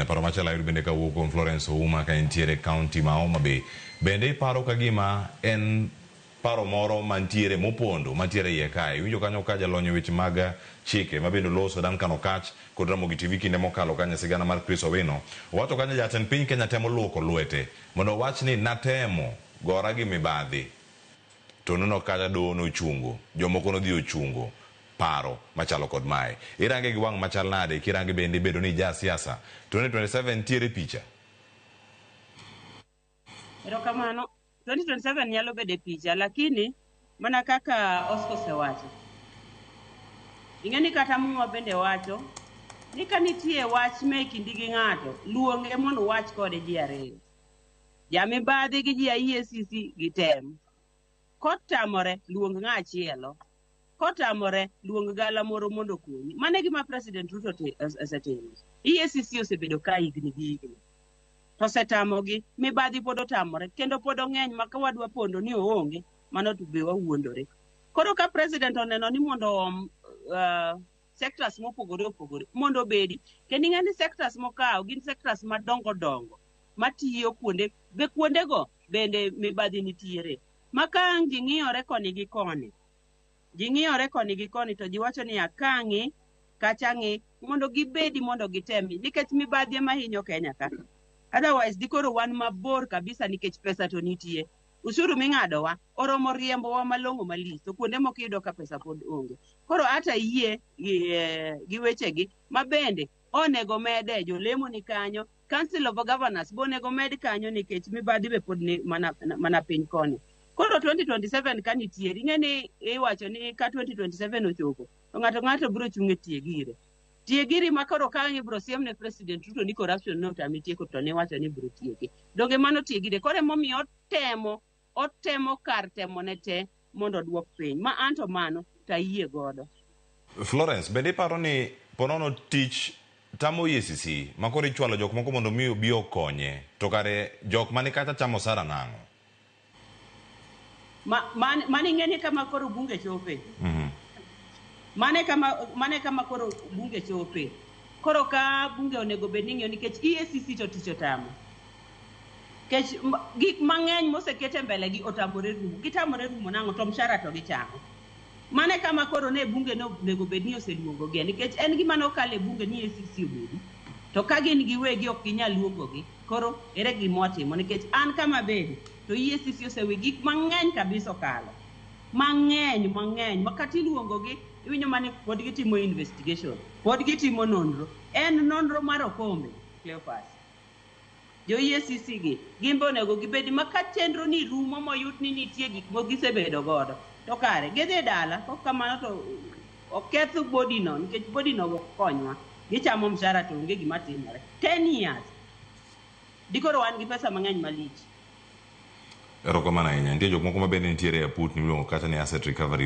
paro machala yud bende kawuok kuom Florence Ouma ka entiere county ma Homa Bay. Bende iparo ka gima en paro moro mantiere mopondo mantiere iye kae. Iwinjo kanyo ka jalonyo weche mag chike ma bende loso Duncan Okatch kod Ramogi TV kinde mokalo kanyo sigana mar Chris Owino. Wacho kanyo jatend piny Kenya temo luoko lwete mondo wach ni natemo gora gi mibadhi to nono kata do no chungo jomoko no dhi ochungo paro machalo kod mae. Irange gi wang' machal nade kirange bende bedo ni ja siasa 2027 tiere picha. Erokamano 2027 nyalo bede picha, lakini mana kaka Oscar sewacho. Ing'eni kata mwa bende wacho ni kanitie wach me kindi gi ng'ato luonge mondo wach kode ji ariyo. Jamibadhi gi ji EACC gitem. Kotamore luong ng'achielo. Kotamore luong gala moro mondo konyi. Mane gima President Ruto osetimo. EACC osebedo ka higni gi higni. To setamogi mibadhi pod otamore kendo pod ong'eny ma ka wadwa pondo ni oonge mano to be wawuondore. Koro ka president oneno ni mondo sectors mopogore opogore mondo bedi kendo ing'eni sectors mokaw gin sectors madongo dongo matiyo kuonde be kuondego bende mibadhi nitiere. Maka ji ng'iyore koni gi koni. Ji ng'iyore koni gi koni to ji wacho ni akang'i kacha ng'i mondo gibedi mondo gitemi nikech mibadhi ema hinyo Kenya ka. Otherwise dikoro wan mabor kabisa nikech pesa to nitie. Ushuru ming'adowa oromo riembowa malong'o malich to kuonde moko iyudo ka pesa pod onge. Koro hata yie gi wechegi mabende onego mede jolemo ni kanyo, Council of Governors bonego med kanyo nikech mibadhi be pod ni mana piny koni. Koro 2027 ka nitiere ing'eni iwacho ni ka 2027 ochopo to ng'ato biro chung' e tiegire. Tiegiri makoro kanyo biro siem ne President Ruto ni corruption no tami tieko to ne wacho ni biro tiegi. Donge mano tiegire kore momiyo otemo kar temo ne te mondo duok piny. Ma anto mano ta yie godo. Florence, bende paro ni ponono tich tamo EACC makoro ichwalo jok moko mondo mi obi okonye to kare jok mani kata chamo sara nang'o? Mani ng'eni kama koro bunge chope. Mane kama koro bunge chope. Koro ka bunge onego bed ni ng'iyo nikech EACC to tich otamo. Kech gik mang'eny mosekete mbele gi otamore rumo. Gitamore rumo nang'o to mshahara to gichamo. Mane kama koro ne bunge no onego bed ni oseluongo gi nikech en gima nokale bunge ni EACC obedi. To ka gin giwegi ok ginyal luongogi. Koro ere gima watimo nikech an kama bede to EACC osewe gik mang'eny kabisa okalo. Mang'eny makati luongogi iwinjo mani pod gitimo investigation, pod gitimo nonro. En nonro mar Okombe, Cleopas. Jo EACC gi gimbe onego gibedi maka chenro ni rumo moyut ni nitie gik mogisebedo godo. To kare gidhi dala kok kamano to oketho body no nikech body no go konywa. Gichamo mshahara to onge gima timore. 10 years. Dikoro wan gi pesa mang'eny malich. Erokamano ahinya. Nitie jok moko ma bende nitiere e put ni miluongo kata ni asset recovery